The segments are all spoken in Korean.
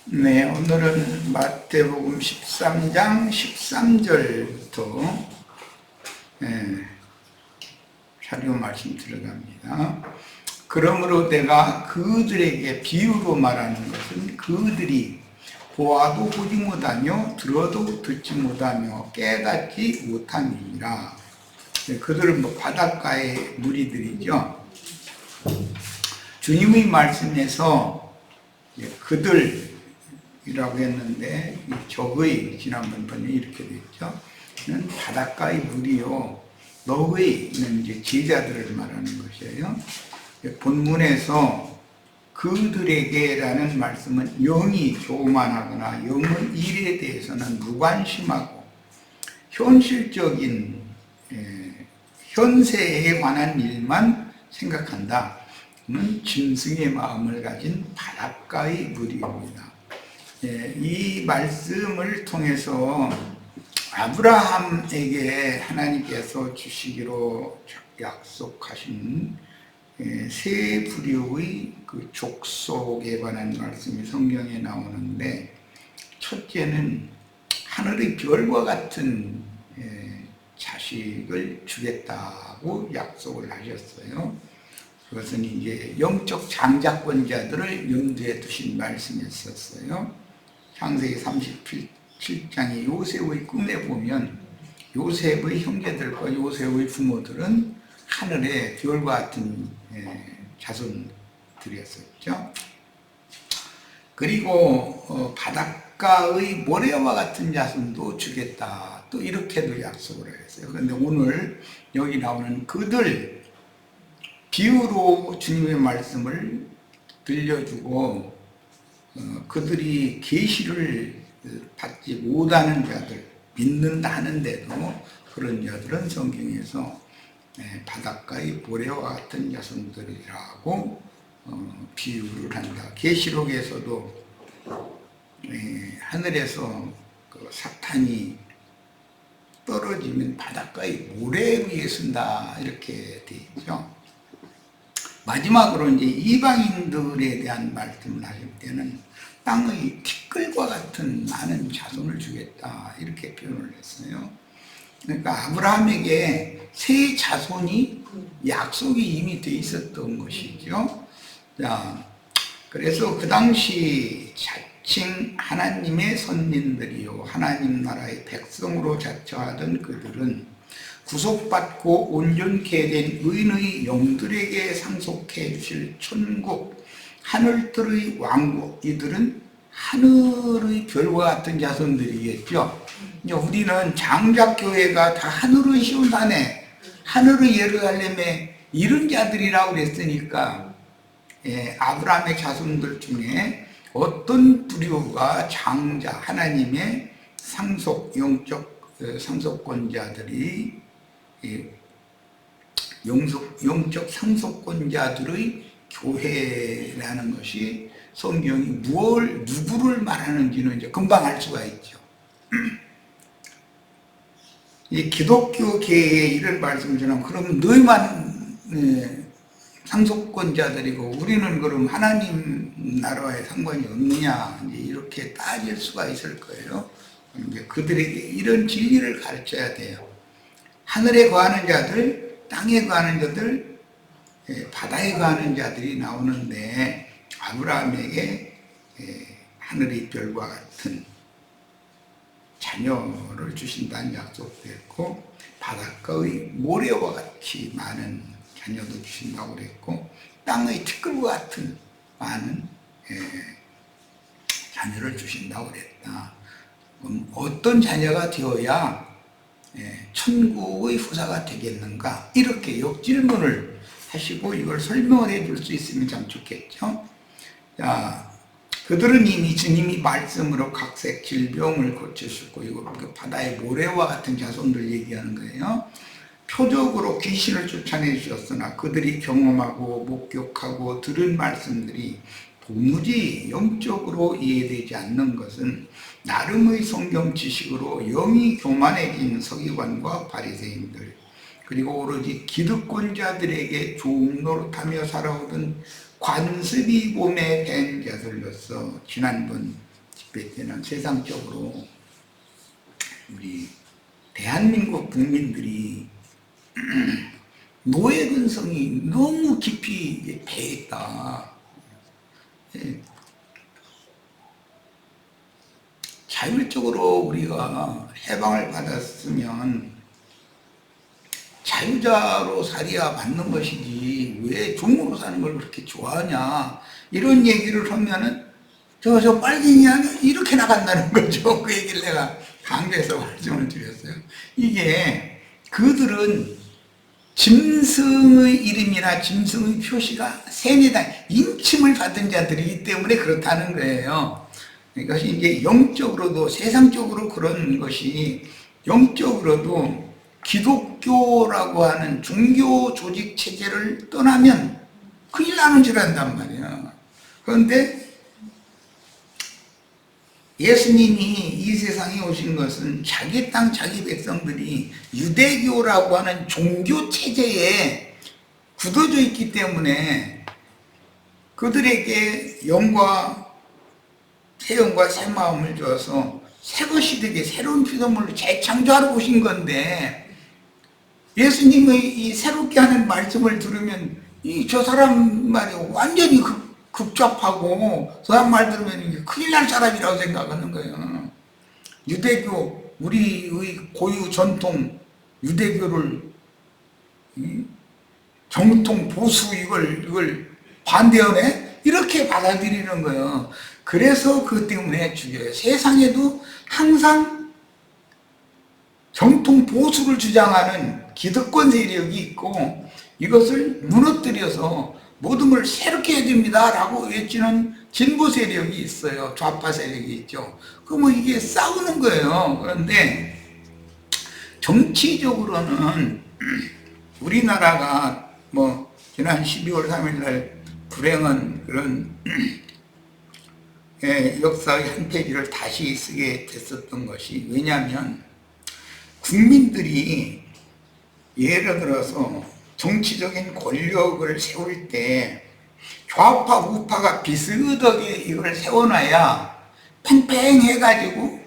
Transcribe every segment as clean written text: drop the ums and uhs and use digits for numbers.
네, 오늘은 마태복음 13장 13절부터 자료 말씀 들어갑니다. 그러므로 내가 그들에게 비유로 말하는 것은 그들이 보아도 보지 못하며 들어도 듣지 못하며 깨닫지 못함이니라. 그들은 바닷가의 무리들이죠. 주님의 말씀에서 그들이라고 했는데 적의 지난번 번역이 이렇게 됐죠. 는 바닷가의 무리요. 너희는 이제 제자들을 말하는 것이에요. 본문에서 그들에게라는 말씀은 영이 교만하거나 영의 일에 대해서는 무관심하고 현실적인 현세에 관한 일만 생각한다. 짐승의 마음을 가진 바닷가의 무리입니다. 이 말씀을 통해서 아브라함에게 하나님께서 주시기로 약속하신 세 부류의 그 족속에 관한 말씀이 성경에 나오는데, 첫째는 하늘의 별과 같은 자식을 주겠다고 약속을 하셨어요. 그것은 이제 영적 장자권자들을 염두에 두신 말씀이었어요. 창세기 37장의 요셉의 꿈에 보면 요셉의 형제들과 요셉의 부모들은 하늘의 별과 같은 자손들이었었죠. 그리고 바닷가의 모래와 같은 자손도 주겠다, 또 이렇게도 약속을 했어요. 그런데 오늘 여기 나오는 그들 비유로 주님의 말씀을 들려주고 그들이 계시를 받지 못하는 자들, 믿는다 하는데도 그런 자들은 성경에서 바닷가의 모래와 같은 자손들이라고 비유를 한다. 계시록에서도 하늘에서 그 사탄이 떨어지면 바닷가의 모래 위에 쓴다, 이렇게 되어 있죠. 마지막으로 이제 이방인들에 대한 말씀을 하실 때는 땅의 티끌과 같은 많은 자손을 주겠다, 이렇게 표현을 했어요. 그러니까 아브라함에게 세 자손이 약속이 이미 돼 있었던 것이죠. 자, 그래서 그 당시 자칭 하나님의 선민들이요, 하나님 나라의 백성으로 자처하던 그들은 구속받고 온전케 된 의인의 영들에게 상속해 주실 천국, 하늘들의 왕국, 이들은 하늘의 별과 같은 자손들이겠죠. 우리는 장작교회가 다 하늘의 시온산에, 하늘의 예루살렘에 이런 자들이라고 그랬으니까 아브라함의 자손들 중에 어떤 부류가 장자, 하나님의 상속, 영적 상속권자들이, 영적 상속권자들의 교회라는 것이 성경이 누구를 말하는지는 이제 금방 알 수가 있죠. 이 기독교계에 이런 말씀을 전하면, 그럼 너희만 상속권자들이고 우리는 그럼 하나님 나라에 상관이 없느냐, 이제 이렇게 따질 수가 있을 거예요. 이제 그들에게 이런 진리를 가르쳐야 돼요. 하늘에 거하는 자들, 땅에 거하는 자들, 바다에 거하는 자들이 나오는데, 아브라함에게 하늘의 별과 같은 자녀를 주신다는 약속도 했고, 바닷가의 모래와 같이 많은 자녀도 주신다고 그랬고, 땅의 티끌과 같은 많은 자녀를 주신다고 그랬다. 그럼 어떤 자녀가 되어야 천국의 후사가 되겠는가, 이렇게 역질문을 하시고 이걸 설명을 해줄 수 있으면 참 좋겠죠. 자, 그들은 이미 주님이 말씀으로 각색 질병을 고쳐주고, 이거 바다의 모래와 같은 자손들 얘기하는 거예요. 표적으로 귀신을 쫓아내 주셨으나 그들이 경험하고 목격하고 들은 말씀들이 도무지 영적으로 이해되지 않는 것은 나름의 성경 지식으로 영이 교만해진 서기관과 바리새인들, 그리고 오로지 기득권자들에게 좋은 노릇하며 살아오던 관습이 봄에 된 자들로서 지난번 집회 때는 세상적으로 우리 대한민국 국민들이 노예 근성이 너무 깊이 배어 있다. 자율적으로 우리가 해방을 받았으면 자유자로 살아야 맞는 것이지 왜 종으로 사는 걸 그렇게 좋아하냐, 이런 얘기를 하면은 저 빨갱이야 이렇게 나간다는 거죠. 그 얘기를 내가 강조해서 말씀을 드렸어요. 이게 그들은 짐승의 이름이나 짐승의 표시가 세뇌당 인침을 받은 자들이기 때문에 그렇다는 거예요. 이것이 이제 영적으로도 세상적으로 그런 것이 영적으로도 기독교라고 하는 종교 조직 체제를 떠나면 큰일 나는 줄 안단 말이야. 그런데 예수님이 이 세상에 오신 것은 자기 땅 자기 백성들이 유대교라고 하는 종교 체제에 굳어져 있기 때문에 그들에게 새 영과 새 마음을 주어서 새것이 되게 새로운 피조물로 재창조하러 오신 건데, 예수님의 이 새롭게 하는 말씀을 들으면 저 사람 말이 완전히 급잡하고 저 사람 말 들으면 큰일 날 사람이라고 생각하는 거예요. 유대교, 우리의 고유 전통 유대교를 정통 보수 이걸 반대하네? 이렇게 받아들이는 거예요. 그래서 그것 때문에 죽여요. 세상에도 항상 정통 보수를 주장하는 기득권 세력이 있고, 이것을 무너뜨려서 모든 걸 새롭게 해야 됩니다 라고 외치는 진보 세력이 있어요. 좌파 세력이 있죠. 그러면 이게 싸우는 거예요. 그런데 정치적으로는 우리나라가 지난 12월 3일 날 불행한 그런 역사의 한 페이지를 다시 쓰게 됐었던 것이, 왜냐하면 국민들이 예를 들어서 정치적인 권력을 세울 때 좌파 우파가 비슷하게 이걸 세워놔야 팽팽해가지고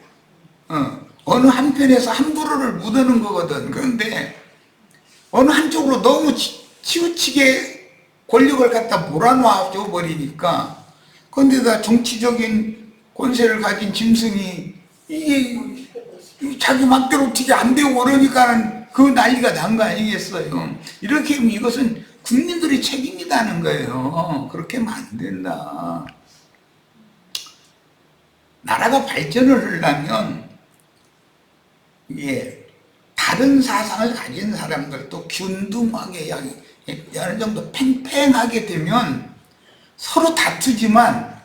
어느 한편에서 함부로를 묻어는 거거든. 그런데 어느 한쪽으로 너무 치우치게 권력을 갖다 몰아놔줘 버리니까, 그런데다 정치적인 권세를 가진 짐승이 이게 자기 맘대로 어떻게 안 되고 그러니까는 그 난리가 난 거 아니겠어요. 이렇게 하면 이것은 국민들의 책임이라는 거예요. 그렇게 하면 안 된다. 나라가 발전을 하려면 다른 사상을 가진 사람들도 균등하게 어느 정도 팽팽하게 되면 서로 다투지만,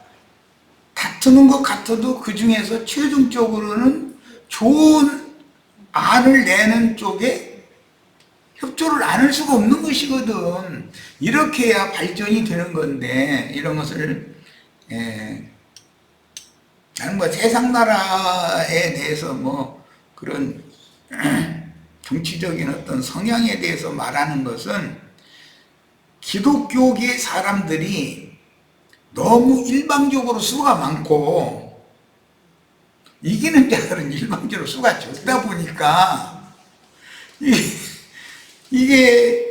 다투는 것 같아도 그 중에서 최종적으로는 좋은 안을 내는 쪽에 협조를 안 할 수가 없는 것이거든. 이렇게 해야 발전이 되는 건데, 이런 것을 나는 세상 나라에 대해서 그런 정치적인 어떤 성향에 대해서 말하는 것은, 기독교계 사람들이 너무 일방적으로 수가 많고 이기는 자들은 일방적으로 수가 적다 보니까 이게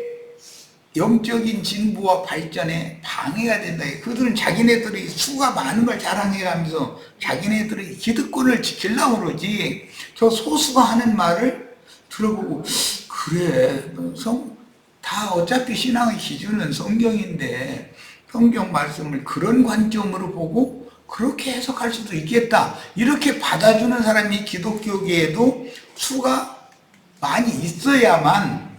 영적인 진보와 발전에 방해가 된다. 그들은 자기네들이 수가 많은 걸 자랑해가면서 자기네들의 기득권을 지키려고 그러지, 저 소수가 하는 말을 들어보고 그래, 다 어차피 신앙의 기준은 성경인데 성경 말씀을 그런 관점으로 보고 그렇게 해석할 수도 있겠다, 이렇게 받아주는 사람이 기독교계에도 수가 많이 있어야만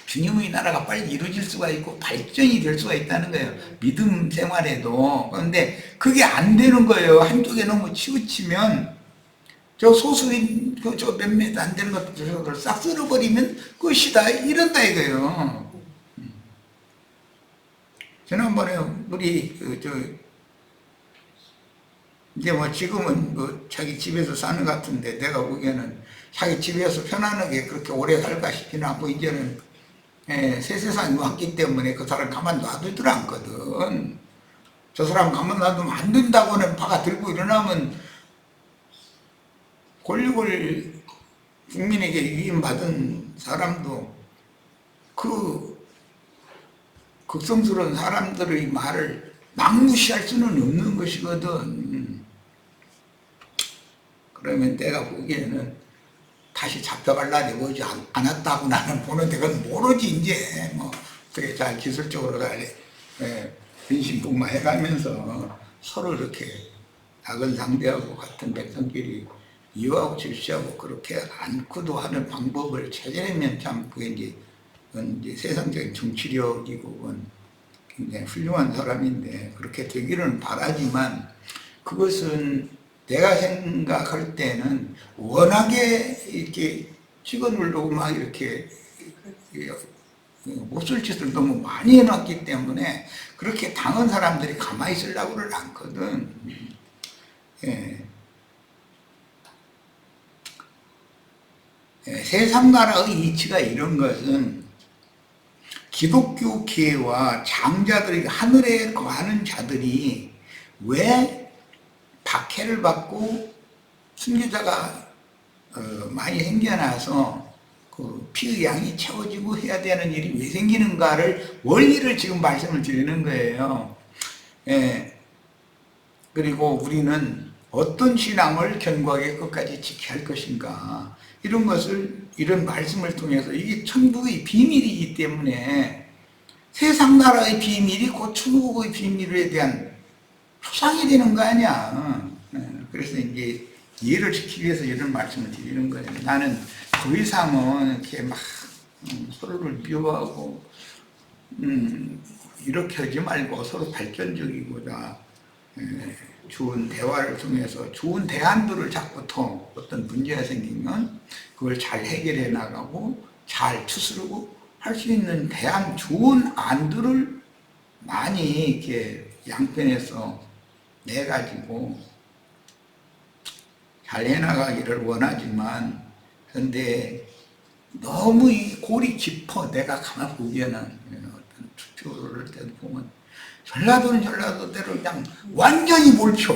주님의 나라가 빨리 이루어질 수가 있고 발전이 될 수가 있다는 거예요. 믿음 생활에도. 그런데 그게 안 되는 거예요. 한쪽에 너무 치우치면 저 소수인 저 몇몇 안 되는 것들을 싹 쓸어버리면 끝이다, 이런다 이거예요. 지난번에 우리 이제 지금은 자기 집에서 사는 것 같은데, 내가 보기에는 자기 집에서 편안하게 그렇게 오래 살까 싶지는 않고, 이제는 새 세상이 왔기 때문에 그 사람 가만 놔두질 않거든. 저 사람 가만 놔두면 안 된다고는 파가 들고 일어나면 권력을 국민에게 위임받은 사람도 그 극성스러운 사람들의 말을 막무시할 수는 없는 것이거든. 그러면 내가 보기에는 다시 잡혀갈 날이 오지 않았다고 나는 보는데, 그건 모르지. 이제 뭐 어떻게 잘 기술적으로 잘 근심복마해가면서 서로 이렇게 작은 상대하고 같은 백성끼리 이해하고 질시하고 그렇게 않고도 하는 방법을 찾아내면 참 그게 이제 세상적인 정치력이고 그건 굉장히 훌륭한 사람인데, 그렇게 되기를 바라지만 그것은 내가 생각할 때는 워낙에 이렇게 찍어 누르고 막 이렇게 못쓸 짓을 너무 많이 해놨기 때문에 그렇게 당한 사람들이 가만히 있으려고를 않거든. 예. 세상 나라의 이치가 이런 것은 기독교계와 장자들이, 하늘에 거하는 자들이 왜 박해를 받고 순교자가 많이 생겨나서 그 피의 양이 채워지고 해야 되는 일이 왜 생기는가를, 원리를 지금 말씀을 드리는 거예요. 예. 그리고 우리는 어떤 신앙을 견고하게 끝까지 지켜야 할 것인가, 이런 것을, 이런 말씀을 통해서, 이게 천국의 비밀이기 때문에 세상 나라의 비밀이 곧 천국의 비밀에 대한 표상이 되는 거 아니야. 그래서 이제 이해를 시키기 위해서 이런 말씀을 드리는 거예요. 나는 더 이상은 이렇게 막 서로를 미워하고 이렇게 하지 말고 서로 발전적이고자 좋은 대화를 통해서 좋은 대안들을 잡고서 어떤 문제가 생기면 그걸 잘 해결해 나가고 잘 추스르고 할 수 있는 대안, 좋은 안들을 많이 이렇게 양편에서 내가지고 잘 해나가기를 원하지만, 그런데 너무 이 골이 깊어. 내가 가만 보기에는 어떤 투표를 할 때도 보면 전라도는 전라도대로 그냥 완전히 몰표,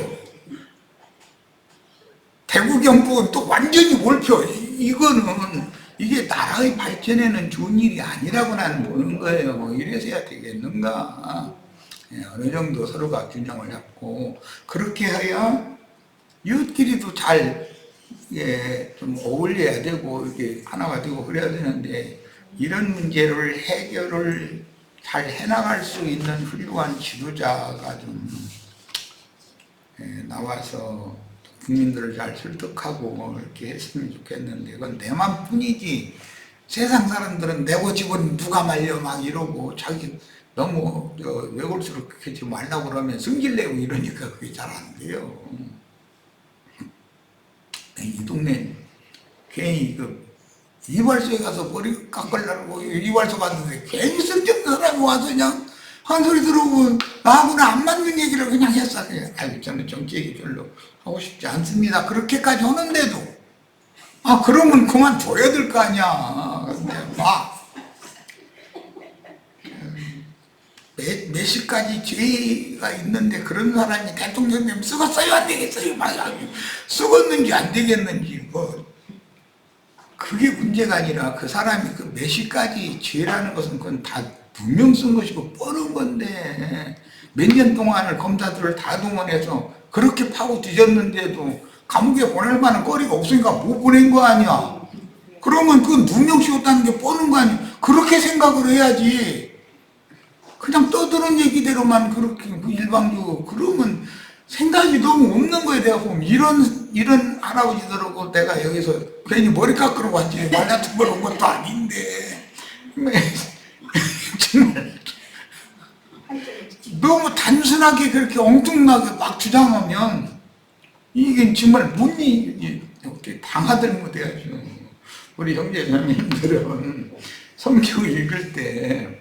대구 경북은 또 완전히 몰표. 이거는 이게 나라의 발전에는 좋은 일이 아니라고 나는 보는 거예요. 뭐 이래서 해야 되겠는가. 어느 정도 서로가 균형을 잡고 그렇게 해야 이웃끼리도 잘 좀 어울려야 되고 이게 하나가 되고 그래야 되는데, 이런 문제를 해결을 잘 해나갈 수 있는 훌륭한 지도자가 좀 나와서 국민들을 잘 설득하고 이렇게 했으면 좋겠는데, 그건 내 맘뿐이지 세상 사람들은 내 고집은 누가 말려 막 이러고 자기 너무 외골스럽게 하지 말라고 그러면 성질내고 이러니까 그게 잘 안 돼요. 이 동네 괜히 이발소에 가서 머리 깎으려고 이발소 갔는데 괜히 성질 사람이 와서 그냥 한 소리 들어오고 나하고는 안 맞는 얘기를 그냥 했어요. 아이고, 저는 정치 얘기 별로 하고 싶지 않습니다. 그렇게까지 하는데도 그러면 그만둬야 될 거 아니야. 근데 몇 시까지 죄가 있는데 그런 사람이 대통령님 쓰겠어요 안 되겠어요 막 쓰겠는지 안 되겠는지 그게 문제가 아니라 그 사람이 그 몇 시까지 죄라는 것은 그건 다 분명 쓴 것이고 뻔한 건데, 몇 년 동안을 검사들을 다 동원해서 그렇게 파고 뒤졌는데도 감옥에 보낼 만한 거리가 없으니까 못 보낸 거 아니야. 그러면 그건 누명 씌웠다는 게 뻔한 거 아니야. 그렇게 생각을 해야지. 그냥 떠드는 얘기대로만 그렇게 일방적으로 그러면 생각이 너무 없는 거예요. 내가 보면 이런 할아버지들하고 내가 여기서 괜히 머리 깎으러 왔지 말 같은 걸 온 것도 아닌데 정말 너무 단순하게 그렇게 엉뚱하게 막 주장하면 이게 정말 못 방아들 못해가지고. 우리 형제자매님들은 성경을 읽을 때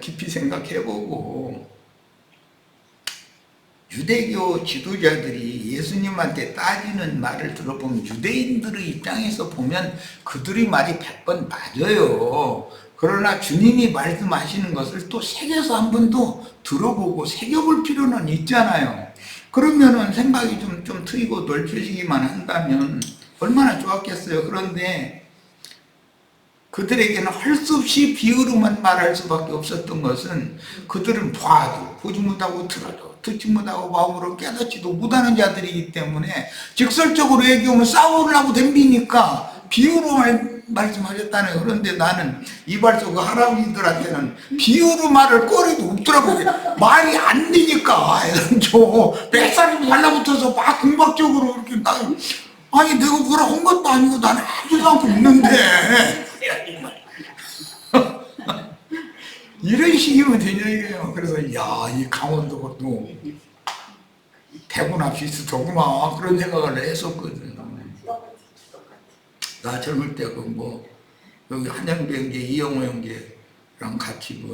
깊이 생각해보고, 유대교 지도자들이 예수님한테 따지는 말을 들어보면 유대인들의 입장에서 보면 그들의 말이 100번 맞아요. 그러나 주님이 말씀하시는 것을 또 새겨서 한 번 더 들어보고 새겨볼 필요는 있잖아요. 그러면은 생각이 좀 트이고 넓혀지기만 한다면 얼마나 좋았겠어요. 그런데 그들에게는 할 수 없이 비유로만 말할 수밖에 없었던 것은 그들은 봐도 보지 못하고 들어도 듣지 못하고 마음으로 깨닫지도 못하는 자들이기 때문에 직설적으로 얘기하면 싸우려고 덤비니까 비유로 말씀하셨다네요. 그런데 나는 이발소 그 할아버지들한테는 비유로 말할 거리도 없더라고요. 말이 안 되니까 뱃살이 달라붙어서 막 궁박적으로 이렇게 아니 내가 뭐라 한 것도 아니고 나는 아무도 않고 있는데 이런 식이면 되냐 이게요. 그래서 야, 이 강원도도 대군 앞이 있었구나 그런 생각을 했었거든. 나 젊을 때 여기 한영배 형제, 이영호 형제랑 같이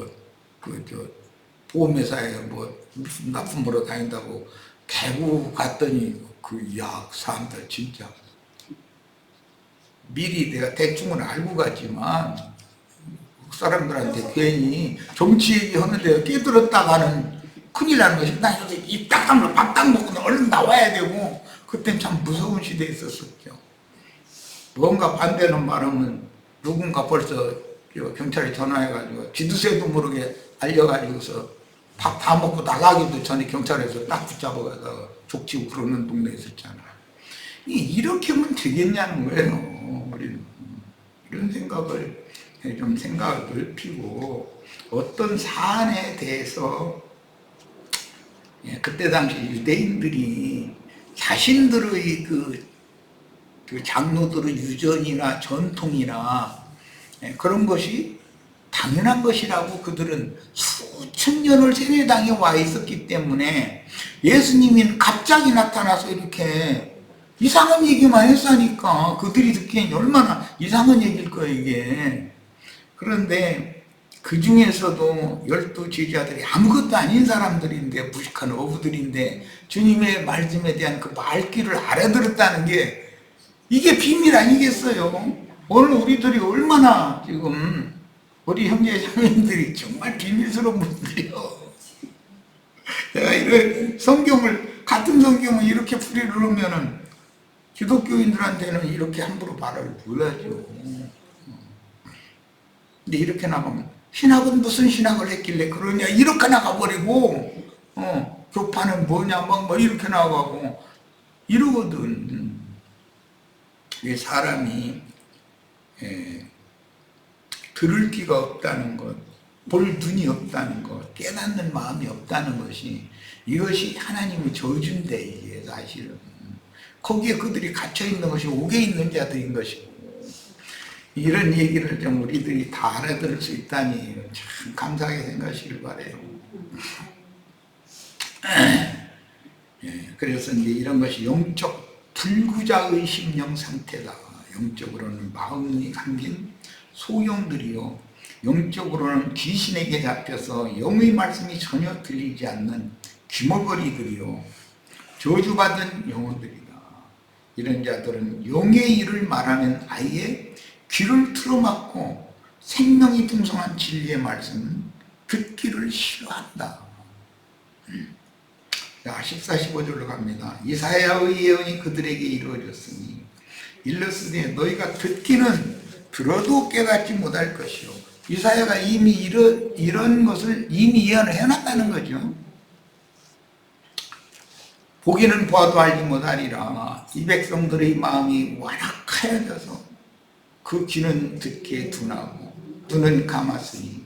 보험회사에 무슨 납품 보러 다닌다고 대구 갔더니 사람들 진짜 미리 내가 대충은 알고 갔지만 사람들한테 괜히 정치 얘기하는데 끼들었다가는 큰일 나는 것이 나 여기 입 딱 다물고 밥 딱 먹고 얼른 나와야 되고 그땐 참 무서운 시대에 있었었죠. 뭔가 반대는 말하면 누군가 벌써 경찰에 전화해가지고 쥐두새도 모르게 알려가지고서 밥 다 먹고 나가기도 전에 경찰에서 딱 붙잡아가서 족치고 그러는 동네에 있었잖아. 이렇게 하면 되겠냐는 거예요. 우리는 이런 생각을 좀 생각을 넓히고 어떤 사안에 대해서 그때 당시 유대인들이 자신들의 그 장로들의 유전이나 전통이나 그런 것이 당연한 것이라고 그들은 수천 년을 세례당에 와 있었기 때문에 예수님이 갑자기 나타나서 이렇게 이상한 얘기만 했으니까 그들이 듣기엔 얼마나 이상한 얘기일 거예요 이게. 그런데 그 중에서도 12 제자들이 아무것도 아닌 사람들인데 무식한 어부들인데 주님의 말씀에 대한 그 말귀를 알아들었다는 게 이게 비밀 아니겠어요? 오늘 우리들이 얼마나 지금 우리 형제 자매들이 정말 비밀스러운 분들이요. 내가 이런 같은 성경을 이렇게 풀이를 하면은 기독교인들한테는 이렇게 함부로 말을 못하죠. 근데 이렇게 나가면 신학은 무슨 신학을 했길래 그러냐 이렇게 나가버리고 교파는 뭐냐 막 이렇게 나가고 이러거든. 왜 사람이 들을 귀가 없다는 것, 볼 눈이 없다는 것, 깨닫는 마음이 없다는 것이 이것이 하나님의 저주인데 이게 사실은 거기에 그들이 갇혀있는 것이 옥에 있는 자들인 것이고 이런 얘기를 좀 우리들이 다 알아들을 수 있다니 참 감사하게 생각하시길 바라요. 그래서 이제 이런 것이 영적 불구자의 심령 상태다. 영적으로는 마음이 감긴 소용들이요, 영적으로는 귀신에게 잡혀서 영의 말씀이 전혀 들리지 않는 귀머거리들이요, 저주받은 영혼들이다. 이런 자들은 영의 일을 말하면 아예 귀를 틀어막고 생명이 풍성한 진리의 말씀은 듣기를 싫어한다. 14, 15절로 갑니다. 이사야의 예언이 그들에게 이루어졌으니 일러스되 너희가 듣기는 들어도 깨닫지 못할 것이요. 이사야가 이미 이런 것을 이미 예언을 해놨다는 거죠. 보기는 보아도 알지 못하리라. 이 백성들의 마음이 완악하여져서 그 귀는 듣기에 둔하고 눈은 감았으니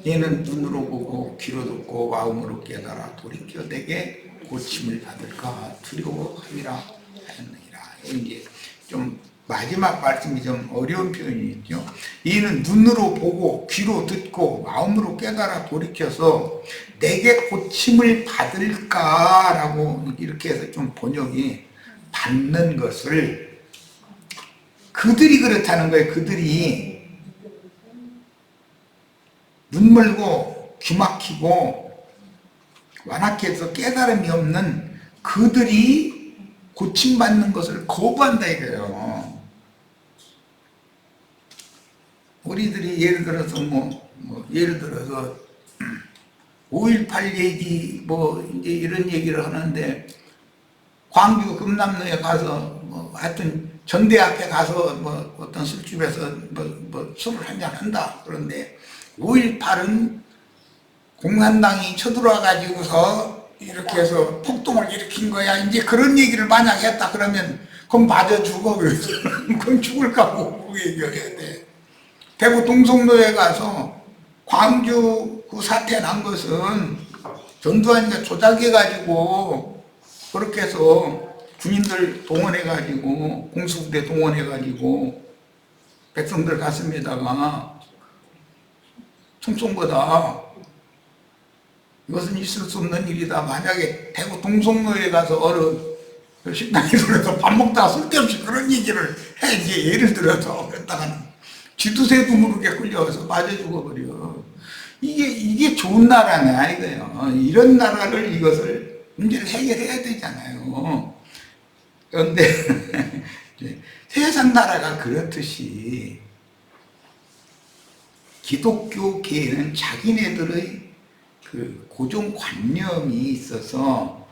얘는 눈으로 보고 귀로 듣고 마음으로 깨달아 돌이켜 내게 고침을 받을까 두려워하리라 하였느니라. 이게 좀 마지막 말씀이 좀 어려운 표현이죠. 이는 눈으로 보고 귀로 듣고 마음으로 깨달아 돌이켜서 내게 고침을 받을까라고 이렇게 해서 좀 번역이 받는 것을 그들이 그렇다는 거예요. 그들이 눈 멀고 귀 막히고 완악해서 깨달음이 없는 그들이 고침받는 것을 거부한다 이거예요. 우리들이 예를 들어서 예를 들어서 5.18 얘기 이제 이런 얘기를 하는데 광주 금남로에 가서 하여튼 전대 앞에 가서 어떤 술집에서 술을 한잔 한다. 그런데 5.18은 공산당이 쳐들어와 가지고서 이렇게 해서 폭동을 일으킨 거야. 이제 그런 얘기를 만약 했다 그러면 그럼 맞아 죽어. 그럼 죽을까 뭐 얘기해야 돼. 대구 동성로에 가서 광주 그 사태 난 것은 전두환이가 조작해가지고 그렇게 해서 군인들 동원해가지고 공수부대 동원해가지고 백성들 가슴에다가 총 쏜 거다. 이것은 있을 수 없는 일이다. 만약에 대구 동성로에 가서 식당에 들어서 밥 먹다가 쓸데없이 그런 얘기를 해야지. 예를 들어서 그랬다가는 쥐두새도 모르게 끌려와서 맞아 죽어버려. 이게 좋은 나라냐 이거예요. 이런 나라를 이것을 문제를 해결해야 되잖아요. 그런데 세상 나라가 그렇듯이 기독교계에는 자기네들의 그 고정관념이 있어서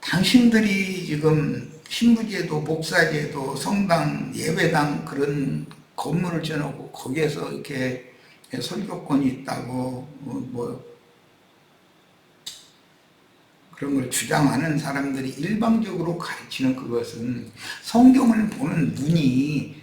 당신들이 지금 신부제도, 목사제도, 성당, 예배당 그런 건물을 지어놓고 거기에서 이렇게 설교권이 있다고 그런 걸 주장하는 사람들이 일방적으로 가르치는 그것은 성경을 보는 눈이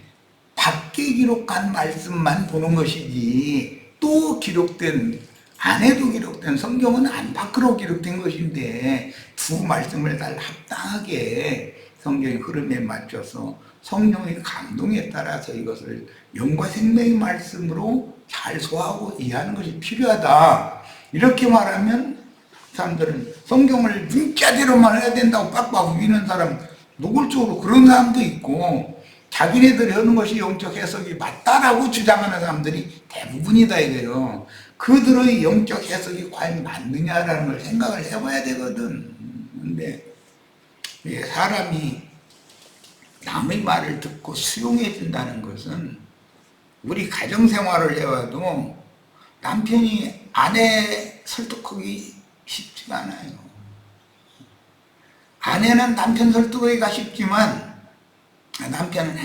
밖에 기록한 말씀만 보는 것이지 또 기록된 안에도 기록된 성경은 안 밖으로 기록된 것인데 두 말씀을 다 합당하게 성경의 흐름에 맞춰서 성령의 감동에 따라서 이것을 영과 생명의 말씀으로 잘 소화하고 이해하는 것이 필요하다. 이렇게 말하면 사람들은 성경을 문자대로만 해야 된다고 빡빡 우기는 사람 노골적으로 그런 사람도 있고 자기네들이 하는 것이 영적 해석이 맞다라고 주장하는 사람들이 대부분이다 이거예요. 그들의 영적 해석이 과연 맞느냐라는 걸 생각을 해봐야 되거든. 근데 사람이 남의 말을 듣고 수용해 준다는 것은 우리 가정생활을 해와도 남편이 아내 설득하기 쉽지가 않아요. 아내는 남편 설득하기가 쉽지만 남편은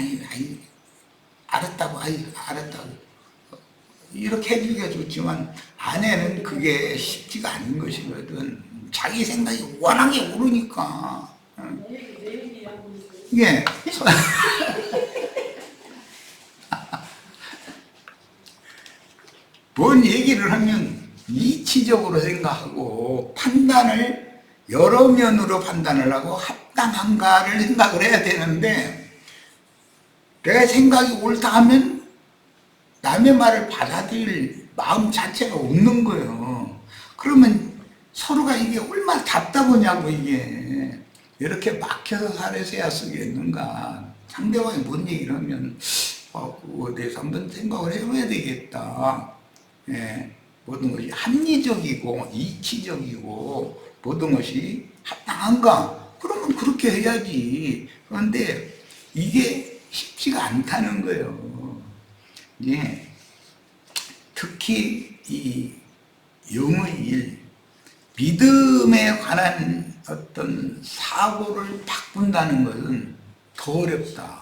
알았다고 알았다고 이렇게 해주기가 좋지만 아내는 그게 쉽지가 않은 것이거든. 자기 생각이 워낙에 오르니까 이게 뭔 얘기를 하면 이치적으로 생각하고 판단을 여러 면으로 판단을 하고 합당한가를 생각을 해야 되는데 내가 생각이 옳다 하면 남의 말을 받아들일 마음 자체가 없는 거예요. 그러면 서로가 이게 얼마나 답답하냐고. 이게 이렇게 막혀서 살아서야 쓰겠는가. 상대방이 뭔 얘기를 하면 그거에 대해서 한번 생각을 해봐야 되겠다. 모든 것이 합리적이고 이치적이고 모든 것이 합당한가? 그러면 그렇게 해야지. 그런데 이게 쉽지가 않다는 거예요. 특히 이 영의 일, 믿음에 관한 어떤 사고를 바꾼다는 것은 더 어렵다.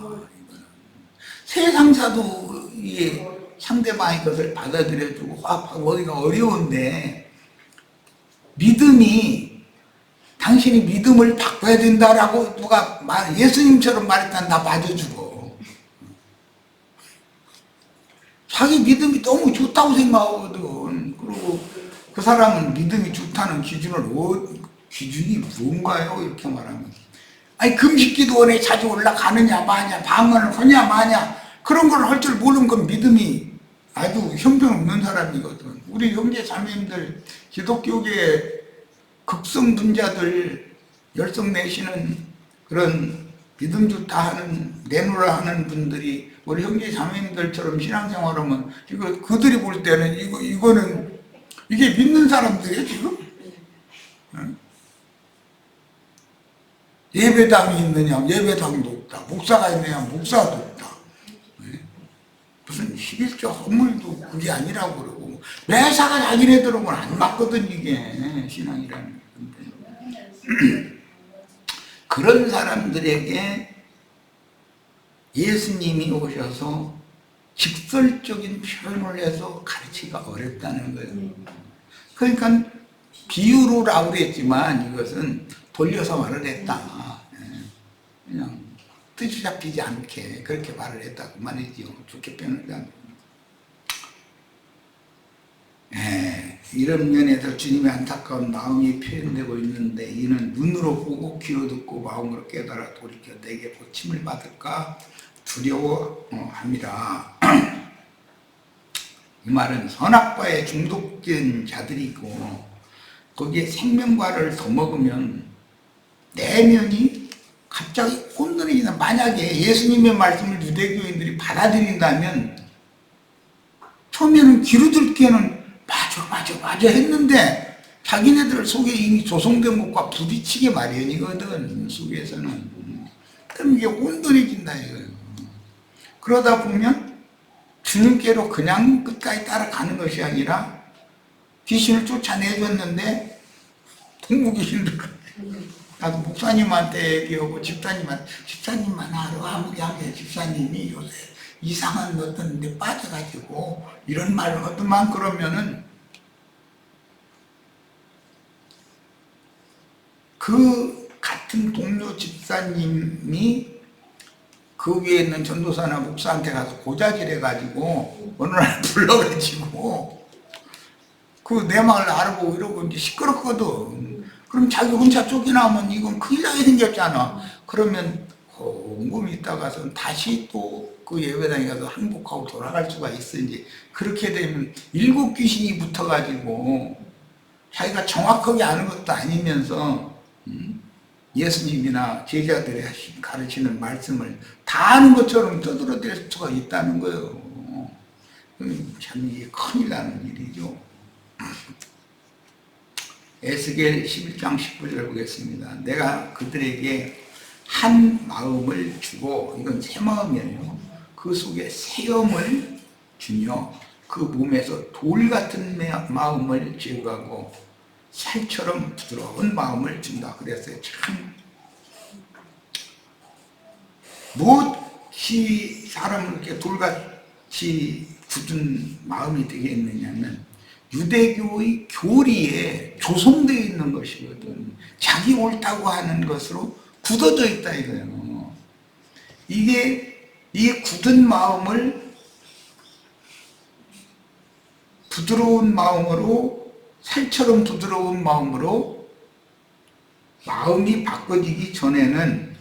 세상사도 이게 상대방의 것을 받아들여주고 화합하기가 어려운데 믿음이 당신이 믿음을 바꿔야 된다라고 누가 예수님처럼 말했다면 나 맞아주고 자기 믿음이 너무 좋다고 생각하거든. 그리고 그 사람은 믿음이 좋다는 기준이 뭔가요? 이렇게 말하면 금식기도원에 자주 올라가느냐 마냐 방언을 하냐 마냐 그런 걸 할 줄 모르는 건 믿음이 아주 형편없는 사람이거든. 우리 형제 자매님들 기독교계 극성분자들 열성 내시는 그런 믿음 좋다 하는 내놓으라 하는 분들이 우리 형제 자매님들처럼 신앙생활하면 이거 그들이 볼 때는 이거는 이게 믿는 사람들이에요 지금? 예배당이 있느냐 예배당도 없다. 목사가 있느냐 목사도 없다. 무슨 11조 허물도 그게 아니라고 그러고 매사가 자기네들하고는 안 맞거든 이게 신앙이라는 건데 그런 사람들에게 예수님이 오셔서 직설적인 표현을 해서 가르치기가 어렵다는 거예요. 그러니까 비유로라고 그랬지만 이것은 돌려서 말을 했다. 그냥 뜻이 잡히지 않게 그렇게 말을 했다고 말이죠. 좋게 표현을 이런 면에서 주님의 안타까운 마음이 표현되고 있는데 이는 눈으로 보고 귀로 듣고 마음으로 깨달아 돌이켜 내게 고침을 받을까 두려워함이라. 이 말은 선악과에 중독된 자들이고 거기에 생명과를 더 먹으면 내면이 갑자기 혼돈해지는. 만약에 예수님의 말씀을 유대교인들이 받아들인다면 처음에는 귀로 듣기에는 맞아 했는데 자기네들 속에 이미 조성된 것과 부딪히게 마련이거든. 속에서는. 그럼 이게 혼돈해진다 이거예요. 그러다 보면 주님께로 그냥 끝까지 따라가는 것이 아니라 귀신을 쫓아내줬는데 동무귀신들 나도 목사님한테 얘기하고 집사님만 하러 아무리 하게 집사님이 요새 이상한 어떤 데 빠져가지고 이런 말을 하더만 그러면은 그 같은 동료 집사님이 그 위에 있는 전도사나 목사한테 가서 고자질해가지고 어느 날 불러가지고 그 내 마음을 알아보고 이러고 이제 시끄럽거든. 그럼 자기 혼자 쫓겨나면 이건 큰일 나게 생겼잖아. 그러면 곰곰이 있다가서 다시 또 그 예배당에 가서 항복하고 돌아갈 수가 있어야지. 그렇게 되면 7 귀신이 붙어가지고 자기가 정확하게 아는 것도 아니면서 예수님이나 제자들이 가르치는 말씀을 다 아는 것처럼 떠들어댈 수가 있다는 거예요. 참 이게 큰일 나는 일이죠. 에스겔 11장 19절 보겠습니다. 내가 그들에게 한 마음을 주고, 이건 새 마음이에요. 그 속에 새 영을 주며 그 몸에서 돌 같은 마음을 제거하고 살처럼 부드러운 마음을 준다. 그랬어요. 참 무엇이 사람을 이렇게 돌같이 굳은 마음이 되게 했느냐면 유대교의 교리에 조성되어 있는 것이거든. 자기 옳다고 하는 것으로 굳어져 있다 이거예요. 이게 이 굳은 마음을 부드러운 마음으로, 살처럼 부드러운 마음으로 마음이 바꿔지기 전에는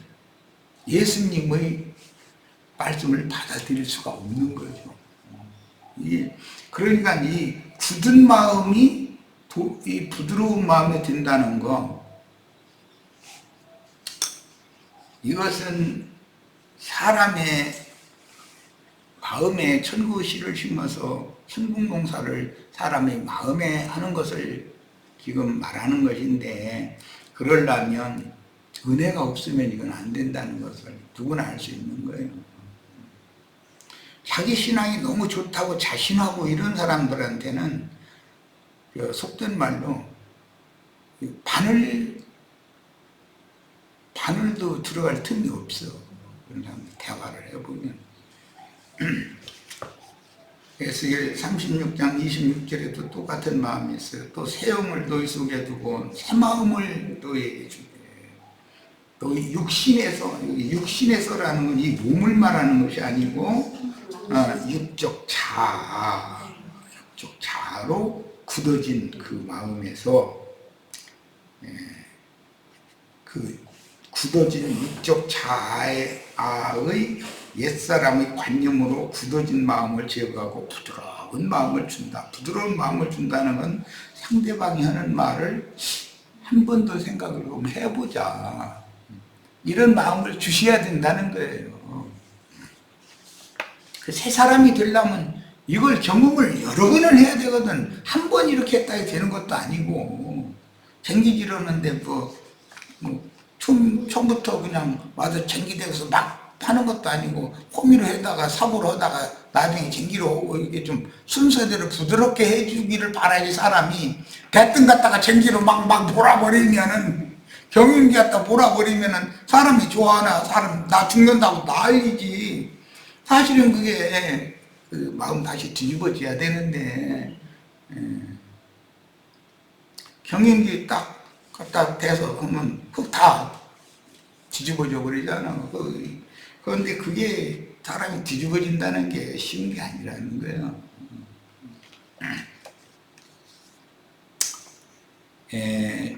예수님의 말씀을 받아들일 수가 없는 거죠. 그러니까 이 굳은 마음이 이 부드러운 마음이 된다는 거, 이것은 사람의 마음에 천국의 씨를 심어서 천국농사를 사람의 마음에 하는 것을 지금 말하는 것인데, 그러려면 은혜가 없으면 이건 안 된다는 것을 누구나 알 수 있는 거예요. 자기 신앙이 너무 좋다고 자신하고 이런 사람들한테는 속된 말로 바늘도 들어갈 틈이 없어. 그런 사람들 대화를 해보면 에스겔 36장 26절에도 똑같은 마음이 있어요. 또 새 영을 너희 속에 두고 새 마음을 너희에게 주게. 너희 육신에서라는 건 이 몸을 말하는 것이 아니고 육적 자아로 굳어진 그 마음에서, 그 굳어진 육적 자아의 옛사람의 관념으로 굳어진 마음을 제거하고 부드러운 마음을 준다. 부드러운 마음을 준다는 건 상대방이 하는 말을 한 번 더 생각을 좀 해보자, 이런 마음을 주셔야 된다는 거예요. 그 새 사람이 되려면 이걸 경험을 여러 번을 해야 되거든. 한 번 이렇게 했다 해도 되는 것도 아니고, 쟁기지르는데 처음부터 그냥 와서 쟁기대고서 막 파는 것도 아니고 호미로 해다가 삽으로 하다가 나중에 쟁기로 하고 이게 좀 순서대로 부드럽게 해주기를 바라지 사람이 대뜸 갖다가 쟁기로 막 몰아버리면은 경운기 갖다 몰아버리면은 사람이 좋아하나 사람 나 죽는다고 난리지. 사실은 그게 그 마음 다시 뒤집어져야 되는데 경운기 딱 갖다 대서 하면 흙 다 뒤집어져 버리잖아. 그런데 그게 사람이 뒤집어진다는 게 쉬운 게 아니라는 거예요.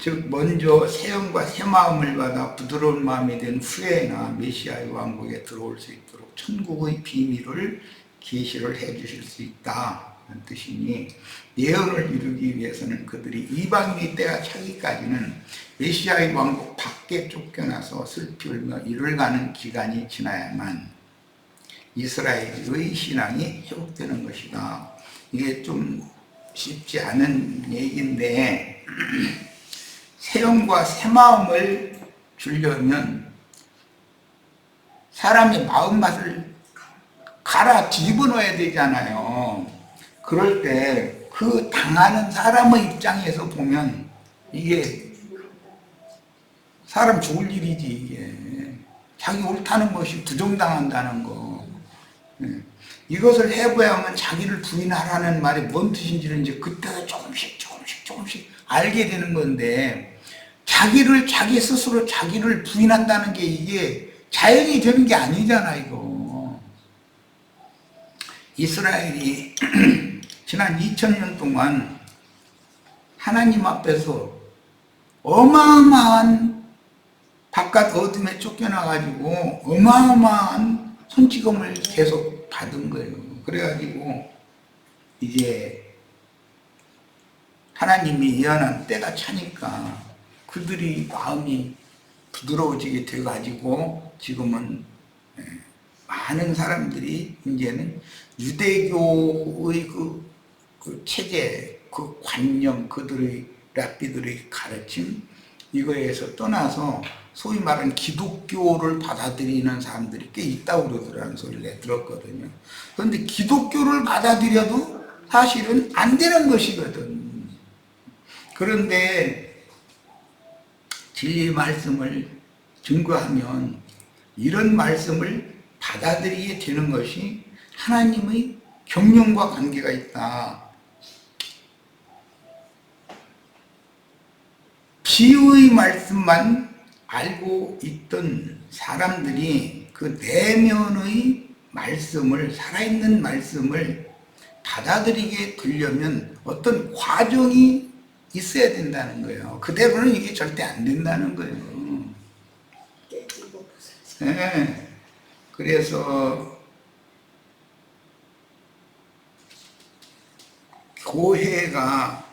즉 먼저 새 영과 새 마음을 받아 부드러운 마음이 된 후에나 메시아의 왕국에 들어올 수 있도록 천국의 비밀을 계시를 해 주실 수 있다 는 뜻이니, 예언을 이루기 위해서는 그들이 이방인의 때가 차기까지는 메시아의 왕국 밖에 쫓겨나서 슬피 울며 이를 가는 기간이 지나야만 이스라엘의 신앙이 회복되는 것이다. 이게 좀 쉽지 않은 얘기인데, 새 영과 새 마음을 주려면 사람의 마음맛을 갈아 집어넣어야 되잖아요. 그럴 때 그 당하는 사람의 입장에서 보면 이게 사람 죽을 일이지. 이게 자기 옳다는 것이 부정당한다는 거. 이것을 해봐야만 자기를 부인하라는 말이 뭔 뜻인지는 이제 그때가 조금씩 알게 되는 건데, 자기 스스로 자기를 부인한다는 게 이게 자연이 되는 게 아니잖아, 이거. 이스라엘이 지난 2000년 동안 하나님 앞에서 어마어마한 바깥 어둠에 쫓겨나가지고 어마어마한 손찌검을 계속 받은 거예요. 그래가지고 이제 하나님이 예언한 때가 차니까 그들이 마음이 부드러워지게 돼가지고 지금은 많은 사람들이 이제는 유대교의 그 체제, 그 관념, 그들의 랍비들의 가르침, 이거에서 떠나서 소위 말하는 기독교를 받아들이는 사람들이 꽤 있다고 그러더라는 소리를 내가 들었거든요. 그런데 기독교를 받아들여도 사실은 안 되는 것이거든. 그런데 진리의 말씀을 증거하면 이런 말씀을 받아들이게 되는 것이 하나님의 경륜과 관계가 있다. 비유의 말씀만 알고 있던 사람들이 그 내면의 말씀을, 살아있는 말씀을 받아들이게 되려면 어떤 과정이 있어야 된다는 거예요. 그대로는 이게 절대 안 된다는 거예요. 네. 그래서 교회가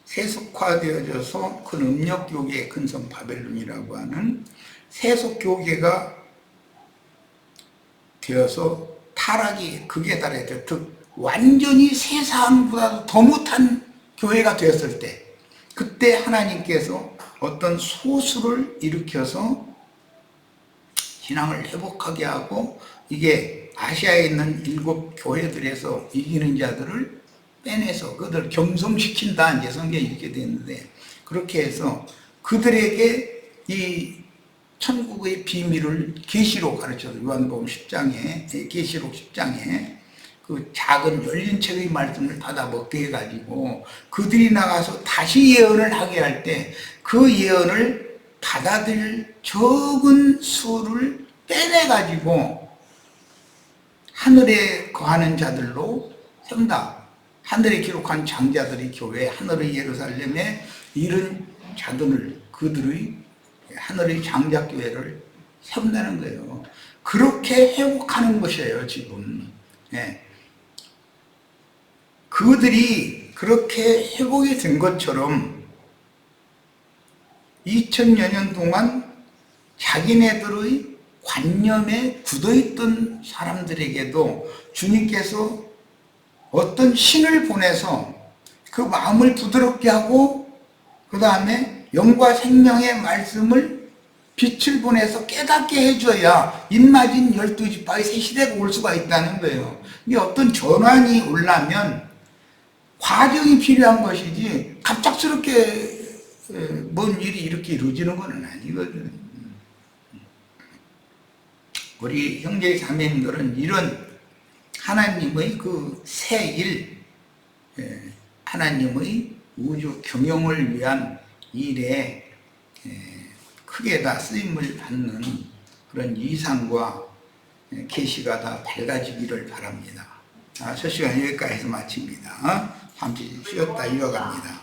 세속화되어져서 큰 음력교계의 큰섬 바벨론이라고 하는 세속교계가 되어서 타락이 극에 달했죠. 즉 완전히 세상보다도 더 못한 교회가 되었을 때, 그때 하나님께서 어떤 소수를 일으켜서 신앙을 회복하게 하고, 이게 아시아에 있는 7 교회들에서 이기는 자들을 빼내서 그들을 겸손시킨다, 이제 성경이 이렇게 되는데, 그렇게 해서 그들에게 이 천국의 비밀을 계시로 가르쳐서 요한복음 10장에, 계시록 10장에 그 작은 열린 책의 말씀을 받아 먹게 해가지고 그들이 나가서 다시 예언을 하게 할 때 그 예언을 받아들일 적은 수를 빼내가지고 하늘에 거하는 자들로 세운다. 하늘에 기록한 장자들의 교회, 하늘의 예루살렘에 이른 자들을, 그들의 하늘의 장자교회를 세운다는 거예요. 그렇게 회복하는 것이에요, 지금. 예. 그들이 그렇게 회복이 된 것처럼 2000여 년 동안 자기네들의 관념에 굳어있던 사람들에게도 주님께서 어떤 신을 보내서 그 마음을 부드럽게 하고 그 다음에 영과 생명의 말씀을 빛을 보내서 깨닫게 해줘야 입맞은 12지파의 새 시대가 올 수가 있다는 거예요. 이게 어떤 전환이 오려면 과정이 필요한 것이지 갑작스럽게 뭔 일이 이렇게 이루어지는 건 아니거든. 우리 형제 자매님들은 이런 하나님의 그 새 일, 하나님의 우주 경영을 위한 일에 크게 다 쓰임을 받는 그런 이상과 계시가 다 밝아지기를 바랍니다. 자, 첫 시간 여기까지 해서 마칩니다. 잠시 쉬었다 이어갑니다.